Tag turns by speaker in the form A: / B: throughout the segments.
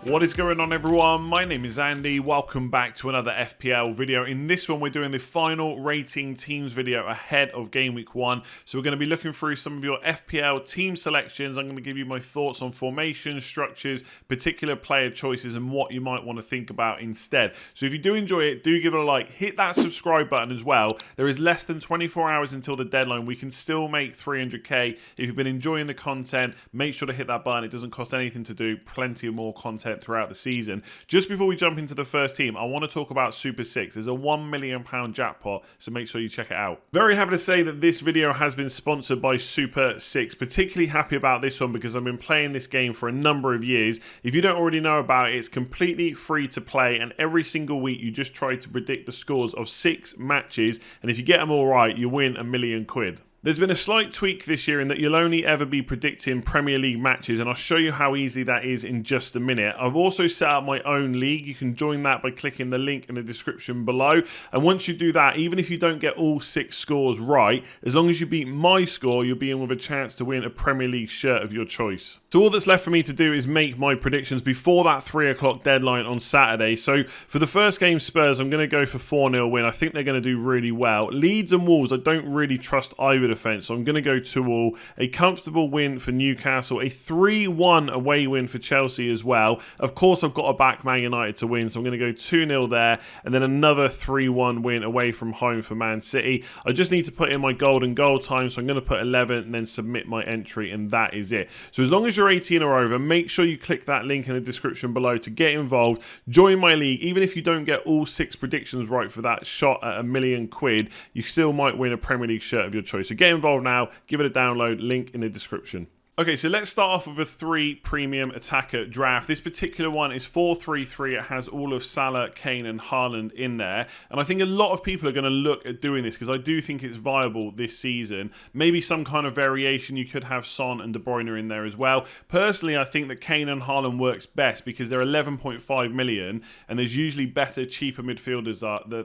A: What is going on, everyone? My name is Andy. Welcome back to another FPL video. In this one, we're doing the final rating teams video ahead of Game Week 1. So we're going to be looking through some of your FPL team selections. I'm going to give you my thoughts on formations, structures, particular player choices, and what you might want to think about instead. So if you do enjoy it, do give it a like. Hit that subscribe button as well. There is less than 24 hours until the deadline. We can still make 300k. If you've been enjoying the content, make sure to hit that button. It doesn't cost anything to do. Plenty of more content throughout the season. Just before we jump into the first team, I want to talk about Super 6. There's a £1 million jackpot, so make sure you check it out. Very happy to say that this video has been sponsored by Super 6. Particularly happy about this one because I've been playing this game for a number of years. If you don't already know about it, it's completely free to play, and every single week you just try to predict the scores of 6 matches, and if you get them all right, you win £1 million. There's been a slight tweak this year in that you'll only ever be predicting Premier League matches, and I'll show you how easy that is in just a minute. I've also set up my own league. You can join that by clicking the link in the description below. And once you do that, even if you don't get all 6 scores right, as long as you beat my score, you'll be in with a chance to win a Premier League shirt of your choice. So all that's left for me to do is make my predictions before that 3 o'clock deadline on Saturday. So for the first game, Spurs, I'm going to go for 4-0 win. I think they're going to do really well. Leeds and Wolves, I don't really trust either defence, so I'm going to go 2-2. A comfortable win for Newcastle, a 3-1 away win for Chelsea as well. Of course, I've got to back Man United to win, so I'm going to go 2-0 there, and then another 3-1 win away from home for Man City. I just need to put in my golden goal time, so I'm going to put 11 and then submit my entry, and that is it. So as long as you're 18 or over, make sure you click that link in the description below to get involved. Join my league. Even if you don't get all 6 predictions right for that shot at £1 million, you still might win a Premier League shirt of your choice. So get involved now, give it a download, link in the description. Okay, so let's start off with a 3 premium attacker draft. This particular one is 4-3-3. It has all of Salah, Kane and Haaland in there. And I think a lot of people are going to look at doing this because I do think it's viable this season. Maybe some kind of variation. You could have Son and De Bruyne in there as well. Personally, I think that Kane and Haaland works best because they're 11.5 million and there's usually better, cheaper midfielders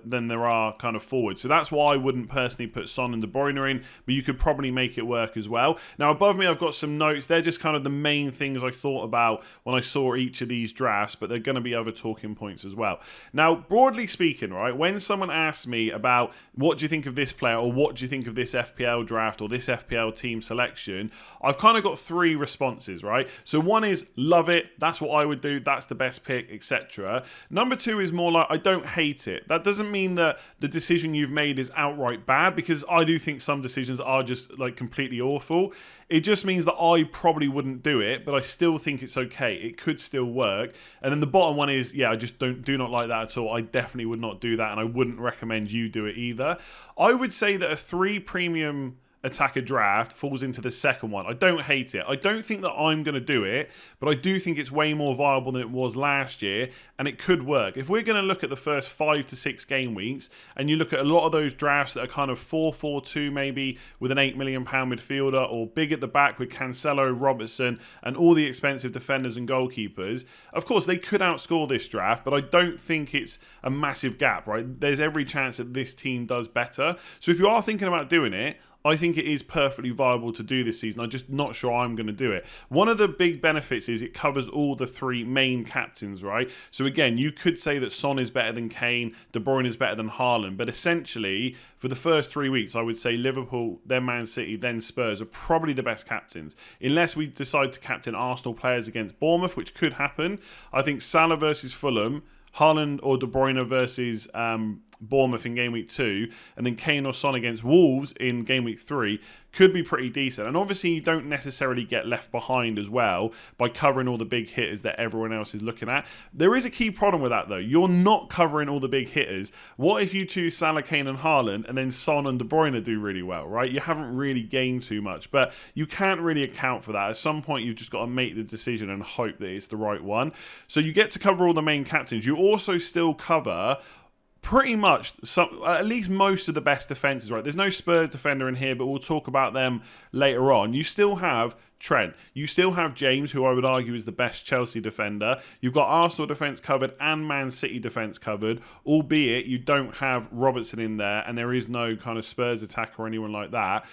A: than there are kind of forwards. So that's why I wouldn't personally put Son and De Bruyne in, but you could probably make it work as well. Now, above me, I've got some notes. They're just kind of the main things I thought about when I saw each of these drafts, but they're going to be other talking points as well. Now, broadly speaking, right, when someone asks me about what do you think of this player or what do you think of this FPL draft or this FPL team selection, I've kind of got 3 responses, right? So one is love it, that's what I would do, that's the best pick, etc. Number 2 is more like I don't hate it. That doesn't mean that the decision you've made is outright bad, because I do think some decisions are just like completely awful. It just means that I probably wouldn't do it, but I still think it's okay. It could still work. And then the bottom one is, yeah, I just do not like that at all. I definitely would not do that, and I wouldn't recommend you do it either. I would say that a 3 premium attacker draft falls into the second one. I don't hate it. I don't think that I'm going to do it, but I do think it's way more viable than it was last year, and it could work. If we're going to look at the first 5 to 6 game weeks, and you look at a lot of those drafts that are kind of 4-4-2 maybe, with an £8 million midfielder, or big at the back with Cancelo, Robertson, and all the expensive defenders and goalkeepers, of course they could outscore this draft, but I don't think it's a massive gap, right? There's every chance that this team does better. So if you are thinking about doing it, I think it is perfectly viable to do this season. I'm just not sure I'm going to do it. One of the big benefits is it covers all the 3 main captains, right? So again, you could say that Son is better than Kane, De Bruyne is better than Haaland, but essentially for the first 3 weeks, I would say Liverpool, then Man City, then Spurs are probably the best captains. Unless we decide to captain Arsenal players against Bournemouth, which could happen. I think Salah versus Fulham, Haaland or De Bruyne versus Bournemouth in Game Week 2, and then Kane or Son against Wolves in Game Week 3 could be pretty decent. And obviously you don't necessarily get left behind as well by covering all the big hitters that everyone else is looking at. There is a key problem with that though. You're not covering all the big hitters. What if you choose Salah, Kane and Haaland and then Son and De Bruyne do really well, right? You haven't really gained too much, but you can't really account for that. At some point you've just got to make the decision and hope that it's the right one. So you get to cover all the main captains. You also still cover pretty much at least most of the best defences, right? There's no Spurs defender in here, but we'll talk about them later on. You still have Trent. You still have James, who I would argue is the best Chelsea defender. You've got Arsenal defence covered and Man City defence covered, albeit you don't have Robertson in there, and there is no kind of Spurs attacker or anyone like that.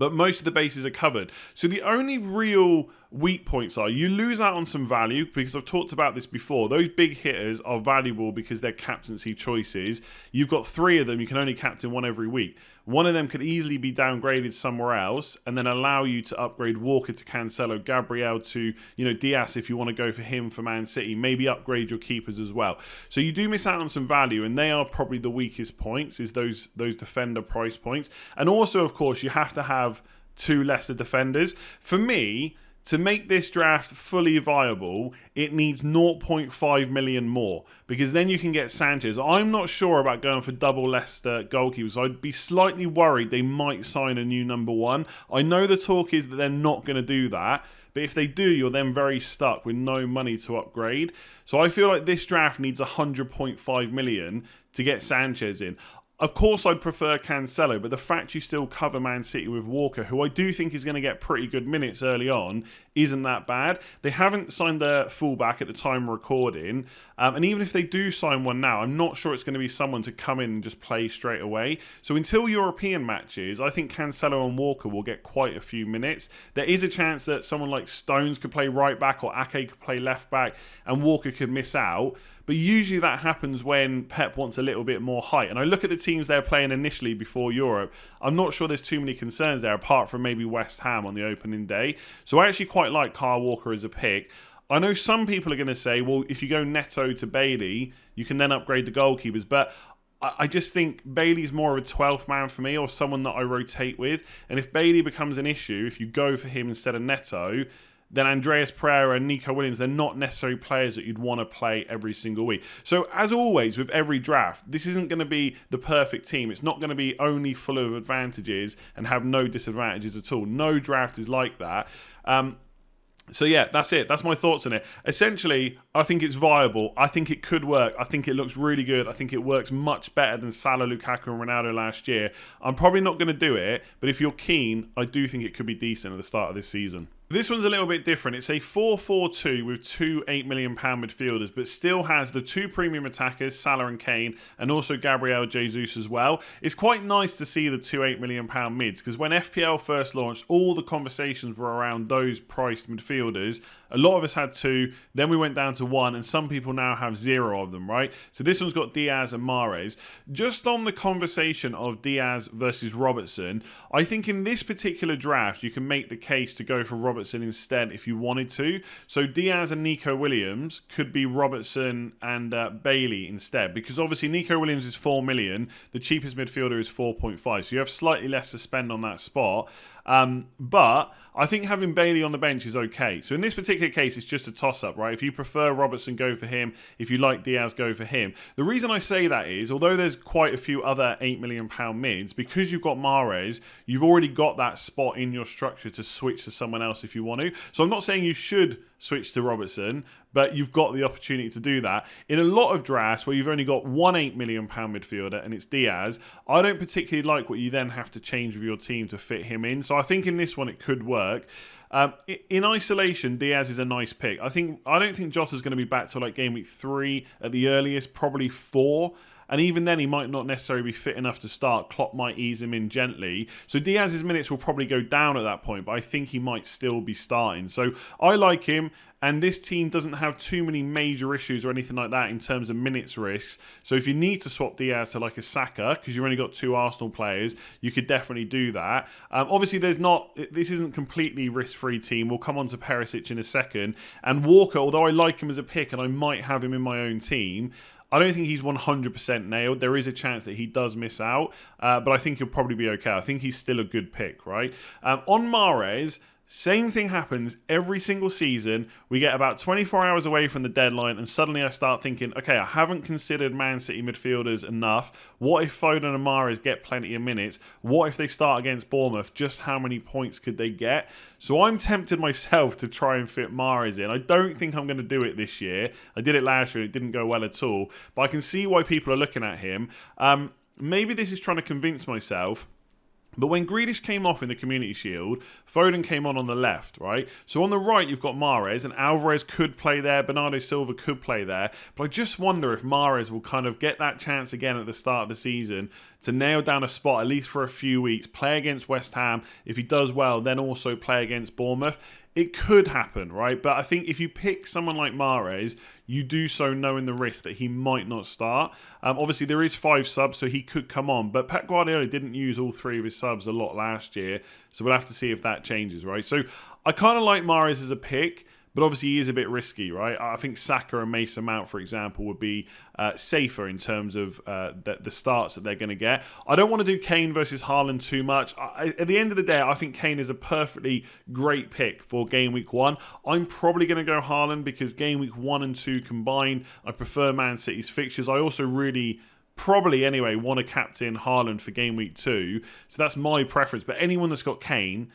A: but most of the bases are covered. So the only real weak points are you lose out on some value, because I've talked about this before. Those big hitters are valuable because they're captaincy choices. You've got 3 of them. You can only captain 1 every week. One of them could easily be downgraded somewhere else and then allow you to upgrade Walker to Cancelo, Gabriel to, Diaz if you want to go for him for Man City. Maybe upgrade your keepers as well. So you do miss out on some value, and they are probably the weakest points, is those defender price points. And also, of course, you have to have 2 lesser defenders. For me, to make this draft fully viable, it needs 0.5 million more, because then you can get Sanchez. I'm not sure about going for double Leicester goalkeepers. I'd be slightly worried they might sign a new number 1. I know the talk is that they're not going to do that, but if they do, you're then very stuck with no money to upgrade. So I feel like this draft needs 100.5 million to get Sanchez in. Of course, I'd prefer Cancelo, but the fact you still cover Man City with Walker, who I do think is going to get pretty good minutes early on, isn't that bad. They haven't signed their fullback at the time of recording, and even if they do sign one now, I'm not sure it's going to be someone to come in and just play straight away. So until European matches, I think Cancelo and Walker will get quite a few minutes. There is a chance that someone like Stones could play right back, or Ake could play left back, and Walker could miss out. But usually that happens when Pep wants a little bit more height. And I look at the teams they're playing initially before Europe. I'm not sure there's too many concerns there, apart from maybe West Ham on the opening day. So I actually quite like Kyle Walker as a pick. I know some people are going to say, well, if you go Neto to Bailey, you can then upgrade the goalkeepers. But I just think Bailey's more of a 12th man for me, or someone that I rotate with. And if Bailey becomes an issue, if you go for him instead of Neto, then Andreas Pereira and Nico Williams, they're not necessarily players that you'd want to play every single week. So as always with every draft, this isn't going to be the perfect team. It's not going to be only full of advantages and have no disadvantages at all. No draft is like that. So yeah, that's it. That's my thoughts on it. Essentially, I think it's viable. I think it could work. I think it looks really good. I think it works much better than Salah, Lukaku and Ronaldo last year. I'm probably not going to do it, but if you're keen, I do think it could be decent at the start of this season. This one's a little bit different. It's a 4-4-2 with 2 £8 million midfielders, but still has the 2 premium attackers, Salah and Kane, and also Gabriel Jesus as well. It's quite nice to see the 2 £8 million mids, because when FPL first launched, all the conversations were around those priced midfielders. A lot of us had 2, then we went down to 1, and some people now have 0 of them, right? So this one's got Diaz and Mahrez. Just on the conversation of Diaz versus Robertson, I think in this particular draft, you can make the case to go for Robertson instead if you wanted to. So Diaz and Nico Williams could be Robertson and Bailey instead, because obviously Nico Williams is 4 million, the cheapest midfielder is 4.5, so you have slightly less to spend on that spot. But I think having Bailey on the bench is okay. So in this particular case, it's just a toss-up, right? If you prefer Robertson, go for him. If you like Diaz, go for him. The reason I say that is, although there's quite a few other £8 million mids, because you've got Mahrez, you've already got that spot in your structure to switch to someone else if you want to. So I'm not saying you should switch to Robertson, but you've got the opportunity to do that. In a lot of drafts where you've only got one £8 million midfielder and it's Diaz, I don't particularly like what you then have to change with your team to fit him in. So I think in this one it could work. In isolation, Diaz is a nice pick. I don't think Jota's going to be back till like game week 3 at the earliest, probably 4. And even then, he might not necessarily be fit enough to start. Klopp might ease him in gently. So Diaz's minutes will probably go down at that point, but I think he might still be starting. So I like him. And this team doesn't have too many major issues or anything like that in terms of minutes risks. So if you need to swap Diaz to like a Saka, because you've only got 2 Arsenal players, you could definitely do that. Obviously, this isn't completely risk-free team. We'll come on to Perisic in a second. And Walker, although I like him as a pick and I might have him in my own team, I don't think he's 100% nailed. There is a chance that he does miss out, but I think he'll probably be okay. I think he's still a good pick, right? On Mahrez, same thing happens every single season. We get about 24 hours away from the deadline and suddenly I start thinking, okay, I haven't considered Man City midfielders enough. What if Foden and Mahrez get plenty of minutes? What if they start against Bournemouth? Just how many points could they get? So I'm tempted myself to try and fit Mahrez in. I don't think I'm going to do it this year. I did it last year and it didn't go well at all. But I can see why people are looking at him. Maybe this is trying to convince myself. But when Grealish came off in the Community Shield, Foden came on the left, right? So on the right, you've got Mahrez, and Alvarez could play there, Bernardo Silva could play there. But I just wonder if Mahrez will kind of get that chance again at the start of the season to nail down a spot, at least for a few weeks, play against West Ham. If he does well, then also play against Bournemouth. It could happen, right? But I think if you pick someone like Mahrez, you do so knowing the risk that he might not start. Obviously, there is 5 subs, so he could come on. But Pep Guardiola didn't use all 3 of his subs a lot last year, so we'll have to see if that changes, right? So I kind of like Mahrez as a pick, but obviously he is a bit risky, right? I think Saka and Mason Mount, for example, would be safer in terms of the starts that they're going to get. I don't want to do Kane versus Haaland too much. At the end of the day, I think Kane is a perfectly great pick for Game Week 1. I'm probably going to go Haaland because Game Week 1 and 2 combined, I prefer Man City's fixtures. I also really probably anyway want to captain Haaland for Game Week 2. So that's my preference. But anyone that's got Kane,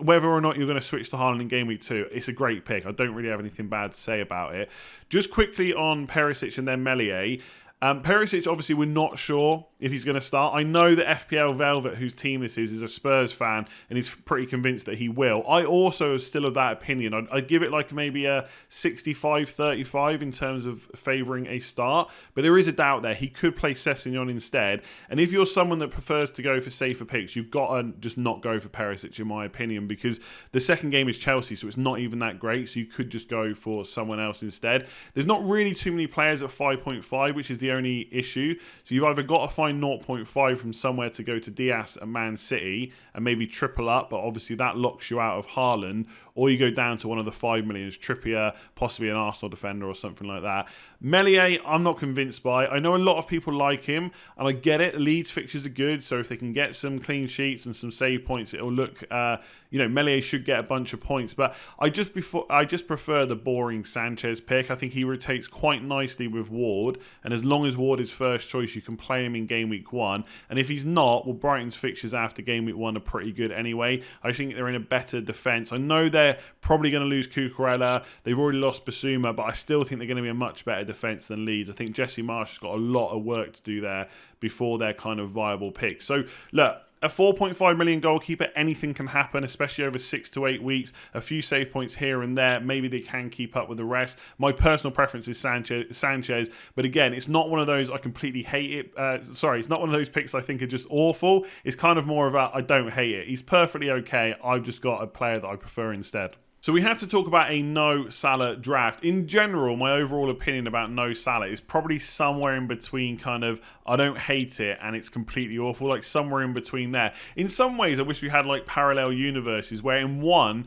A: whether or not you're going to switch to Haaland in Game Week 2, it's a great pick. I don't really have anything bad to say about it. Just quickly on Perisic and then Meslier. Perisic, obviously, we're not sure if he's going to start. I know that FPL Velvet, whose team this is a Spurs fan, and he's pretty convinced that he will. I also am still of that opinion. I'd give it like maybe a 65-35 in terms of favouring a start, but there is a doubt there. He could play Sessegnon instead, and if you're someone that prefers to go for safer picks, you've got to just not go for Perisic, in my opinion, because the second game is Chelsea, so it's not even that great, so you could just go for someone else instead. There's not really too many players at 5.5, which is the only issue, so you've either got to find 0.5 from somewhere to go to Diaz and Man City and maybe triple up, but obviously that locks you out of Haaland, or you go down to one of the 5 millions, Trippier, possibly an Arsenal defender or something like that. Meslier, I'm not convinced by. I know a lot of people like him, and I get it. Leeds fixtures are good, so if they can get some clean sheets and some save points, it'll look, Meslier should get a bunch of points, but I just prefer the boring Sanchez pick. I think he rotates quite nicely with Ward, and as long as Ward is first choice, you can play him in Game Week 1, and if he's not, well, Brighton's fixtures after Game Week 1 are pretty good anyway. I think they're in a better defence. I know they're probably going to lose Cucurella. They've already lost Basuma, but I still think they're going to be a much better defence than Leeds. I think Jesse Marsh has got a lot of work to do there before they're kind of viable picks. So, look, a 4.5 million goalkeeper, anything can happen, especially over 6 to 8 weeks. A few save points here and there. Maybe they can keep up with the rest. My personal preference is Sanchez. But again, it's not one of those I completely hate it. It's not one of those picks I think are just awful. It's kind of more of a I don't hate it. He's perfectly okay. I've just got a player that I prefer instead. So we had to talk about a no Salah draft. In general, my overall opinion about no Salah is probably somewhere in between kind of I don't hate it and it's completely awful, like somewhere in between there. In some ways, I wish we had like parallel universes where in one,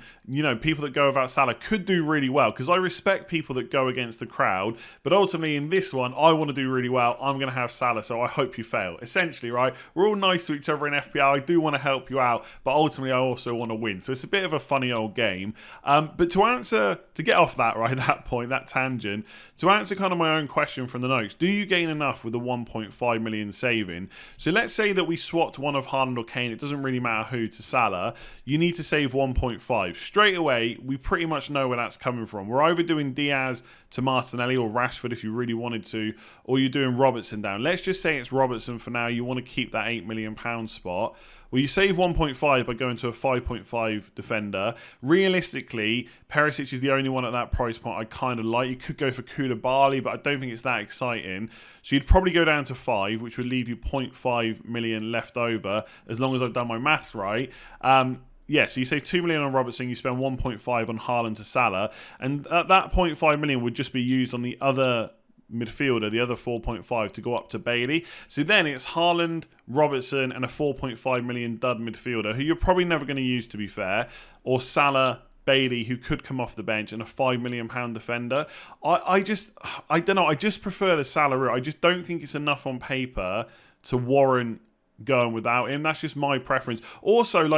A: people that go without Salah could do really well, because I respect people that go against the crowd, but ultimately in this one, I want to do really well. I'm going to have Salah, so I hope you fail. Essentially, right? We're all nice to each other in FPL. I do want to help you out, but ultimately I also want to win. So it's a bit of a funny old game. But to get off that, right, that point, that tangent, to answer kind of my own question from the notes, do you gain enough with the 1.5 million saving? So let's say that we swapped one of Haaland or Kane, it doesn't really matter who, to Salah. You need to save 1.5. Straight away, we pretty much know where that's coming from. We're either doing Diaz to Martinelli or Rashford if you really wanted to, or you're doing Robertson down. Let's just say it's Robertson for now. You want to keep that £8 million spot. Well, you save 1.5 by going to a 5.5 defender. Realistically, Perisic is the only one at that price point I kind of like. You could go for Koulibaly, but I don't think it's that exciting. So you'd probably go down to 5, which would leave you 0.5 million left over, as long as I've done my maths right. So you save 2 million on Robertson, you spend 1.5 on Haaland to Salah, and that 0.5 million would just be used on the other midfielder, the other 4.5, to go up to Bailey. So then it's Haaland, Robertson, and a 4.5 million dud midfielder, who you're probably never going to use, to be fair, or Salah, Bailey, who could come off the bench, and a £5 million defender. I don't know. I just prefer the Salah route. I just don't think it's enough on paper to warrant going without him. That's just my preference. Also,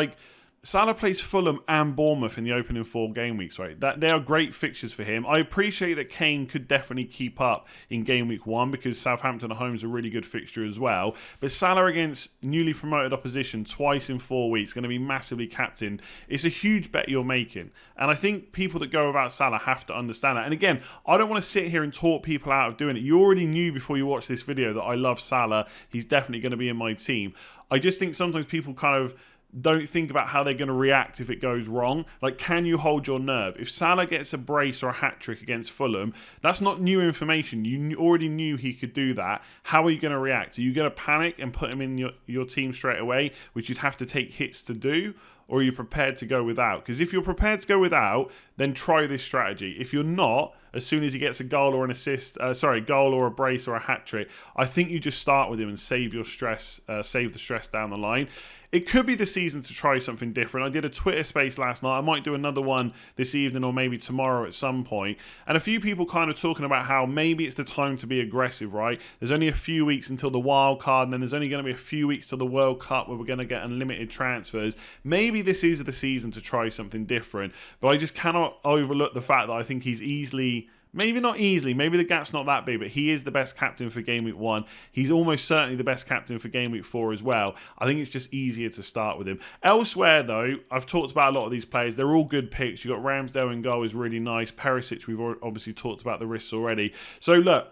A: Salah plays Fulham and Bournemouth in the opening 4 game weeks, right? They are great fixtures for him. I appreciate that Kane could definitely keep up in Game Week 1 because Southampton at home is a really good fixture as well. But Salah against newly promoted opposition twice in 4 weeks, going to be massively captained. It's a huge bet you're making. And I think people that go without Salah have to understand that. And again, I don't want to sit here and talk people out of doing it. You already knew before you watched this video that I love Salah. He's definitely going to be in my team. I just think sometimes people kind of don't think about how they're going to react if it goes wrong. Like, can you hold your nerve? If Salah gets a brace or a hat-trick against Fulham, that's not new information. You already knew he could do that. How are you going to react? Are you going to panic and put him in your team straight away, which you'd have to take hits to do? Or are you prepared to go without? Because if you're prepared to go without, then try this strategy. If you're not, as soon as he gets a goal or an assist, goal or a brace or a hat-trick, I think you just start with him and save your stress, save the stress down the line. It could be the season to try something different. I did a Twitter space last night. I might do another one this evening or maybe tomorrow at some point. And a few people kind of talking about how maybe it's the time to be aggressive, right? There's only a few weeks until the wild card, and then there's only going to be a few weeks till the World Cup where we're going to get unlimited transfers. Maybe this is the season to try something different. But I just cannot overlook the fact that I think he's easily... Maybe not easily, maybe the gap's not that big, but he is the best captain for Game Week 1. He's almost certainly the best captain for Game Week 4 as well. I think it's just easier to start with him. Elsewhere, though, I've talked about a lot of these players. They're all good picks. You've got Ramsdale in goal is really nice. Perisic, we've obviously talked about the risks already. So, look,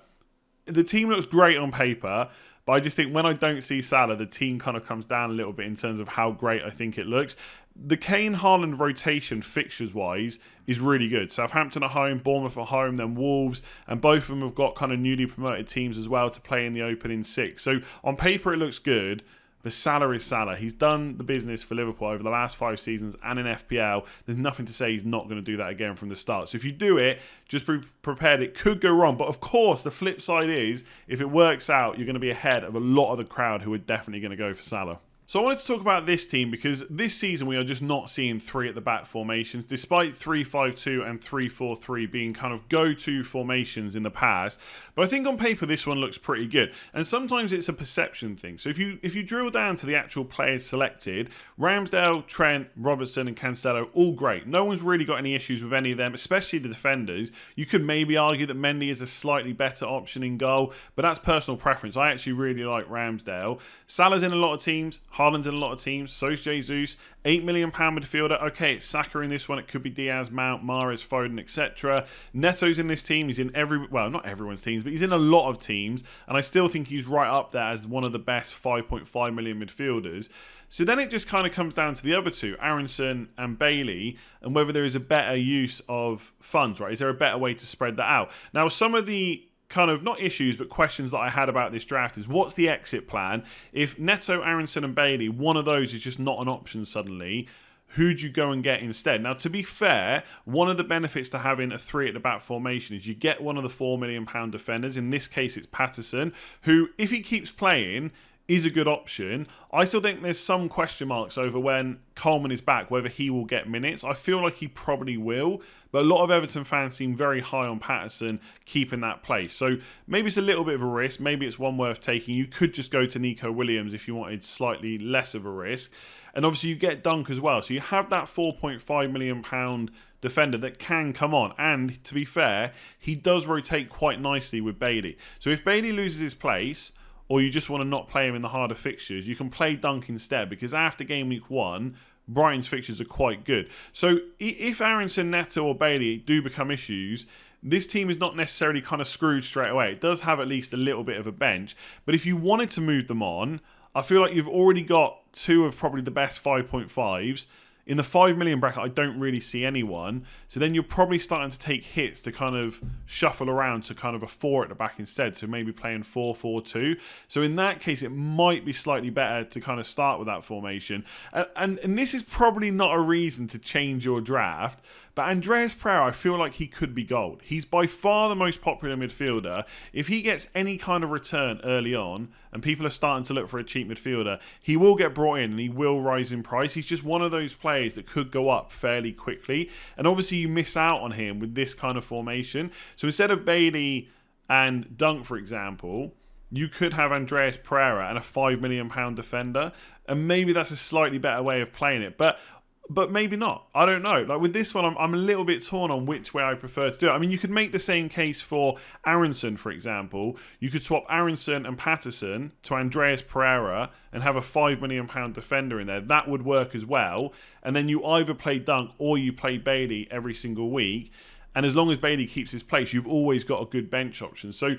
A: the team looks great on paper. But I just think when I don't see Salah, the team kind of comes down a little bit in terms of how great I think it looks. The Kane-Haaland rotation, fixtures-wise, is really good. Southampton at home, Bournemouth at home, then Wolves, and both of them have got kind of newly promoted teams as well to play in the opening six. So on paper, it looks good. But Salah is Salah. He's done the business for Liverpool over the last 5 seasons and in FPL. There's nothing to say he's not going to do that again from the start. So if you do it, just be prepared. It could go wrong. But of course, the flip side is, if it works out, you're going to be ahead of a lot of the crowd who are definitely going to go for Salah. So I wanted to talk about this team because this season we are just not seeing 3 at the back formations, despite 3-5-2 and 3-4-3 being kind of go-to formations in the past. But I think on paper this one looks pretty good. And sometimes it's a perception thing. So if you drill down to the actual players selected, Ramsdale, Trent, Robertson and Cancelo, all great. No one's really got any issues with any of them, especially the defenders. You could maybe argue that Mendy is a slightly better option in goal, but that's personal preference. I actually really like Ramsdale. Salah's in a lot of teams. Haaland's in a lot of teams. So's Jesus. £8 million midfielder. Okay, it's Saka in this one. It could be Diaz, Mount, Mahrez, Foden, etc. Neto's in this team. He's in not everyone's teams, but he's in a lot of teams. And I still think he's right up there as one of the best 5.5 million midfielders. So then it just kind of comes down to the other two, Aaronson and Bailey, and whether there is a better use of funds, right? Is there a better way to spread that out? Now, some of the kind of, not issues, but questions that I had about this draft is, what's the exit plan? If Neto, Aaronson and Bailey, one of those is just not an option suddenly, who'd you go and get instead? Now, to be fair, one of the benefits to having a 3 at the back formation is you get one of the £4 million defenders. In this case, it's Patterson, who, if he keeps playing, is a good option. I still think there's some question marks over when Coleman is back, whether he will get minutes. I feel like he probably will, but a lot of Everton fans seem very high on Patterson keeping that place. So maybe it's a little bit of a risk. Maybe it's one worth taking. You could just go to Nico Williams if you wanted slightly less of a risk. And obviously you get Dunk as well. So you have that £4.5 million defender that can come on. And to be fair, he does rotate quite nicely with Bailey. So if Bailey loses his place, or you just want to not play him in the harder fixtures, you can play Dunk instead, because after Game Week 1, Brighton's fixtures are quite good. So if Aaronson, Neto or Bailey do become issues, this team is not necessarily kind of screwed straight away. It does have at least a little bit of a bench. But if you wanted to move them on, I feel like you've already got 2 of probably the best 5.5s. In the 5 million bracket, I don't really see anyone. So then you're probably starting to take hits to kind of shuffle around to kind of a 4 at the back instead. So maybe playing 4-4-2. So in that case, it might be slightly better to kind of start with that formation. And this is probably not a reason to change your draft. But Andreas Pereira, I feel like he could be gold. He's by far the most popular midfielder. If he gets any kind of return early on, and people are starting to look for a cheap midfielder, he will get brought in and he will rise in price. He's just one of those players that could go up fairly quickly. And obviously you miss out on him with this kind of formation. So instead of Bailey and Dunk, for example, you could have Andreas Pereira and a £5 million defender. And maybe that's a slightly better way of playing it. But maybe not. I don't know. Like with this one, I'm a little bit torn on which way I prefer to do it. I mean, you could make the same case for Aaronson, for example. You could swap Aaronson and Patterson to Andreas Pereira and have a £5 million defender in there. That would work as well. And then you either play Dunk or you play Bailey every single week. And as long as Bailey keeps his place, you've always got a good bench option. So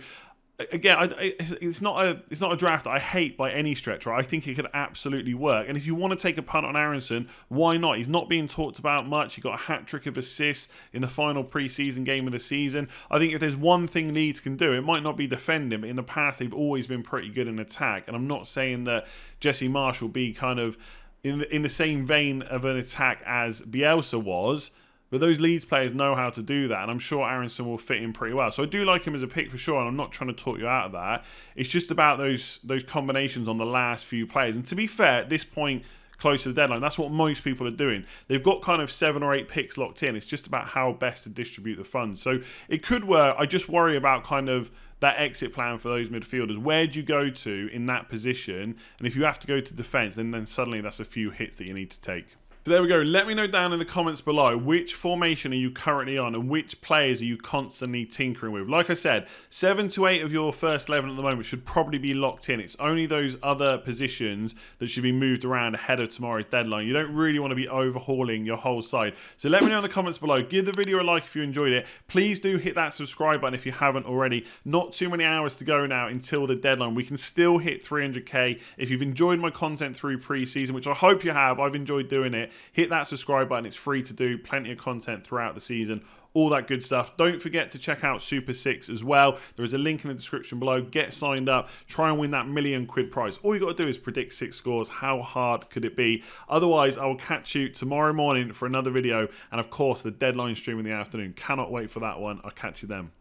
A: again, it's not a draft that I hate by any stretch, right? I think it could absolutely work. And if you want to take a punt on Aaronson, why not? He's not being talked about much. He got a hat-trick of assists in the final preseason game of the season. I think if there's one thing Leeds can do, it might not be defend him, but in the past they've always been pretty good in attack. And I'm not saying that Jesse Marsh will be kind of in the same vein of an attack as Bielsa was, but those Leeds players know how to do that, and I'm sure Aaronson will fit in pretty well. So I do like him as a pick for sure, and I'm not trying to talk you out of that. It's just about those combinations on the last few players. And to be fair, at this point, close to the deadline, that's what most people are doing. They've got kind of 7 or 8 picks locked in. It's just about how best to distribute the funds. So it could work. I just worry about kind of that exit plan for those midfielders. Where do you go to in that position? And if you have to go to defence, then suddenly that's a few hits that you need to take. So there we go. Let me know down in the comments below, which formation are you currently on and which players are you constantly tinkering with? Like I said, 7 to 8 of your first 11 at the moment should probably be locked in. It's only those other positions that should be moved around ahead of tomorrow's deadline. You don't really want to be overhauling your whole side. So let me know in the comments below. Give the video a like if you enjoyed it. Please do hit that subscribe button if you haven't already. Not too many hours to go now until the deadline. We can still hit 300k. If you've enjoyed my content through pre-season, which I hope you have, I've enjoyed doing it, hit that subscribe button. It's free to do. Plenty of content throughout the season. All that good stuff. Don't forget to check out Super 6 as well. There is a link in the description below. Get signed up. Try and win that £1 million prize. All you got to do is predict 6 scores. How hard could it be? Otherwise, I will catch you tomorrow morning for another video. And of course, the deadline stream in the afternoon. Cannot wait for that one. I'll catch you then.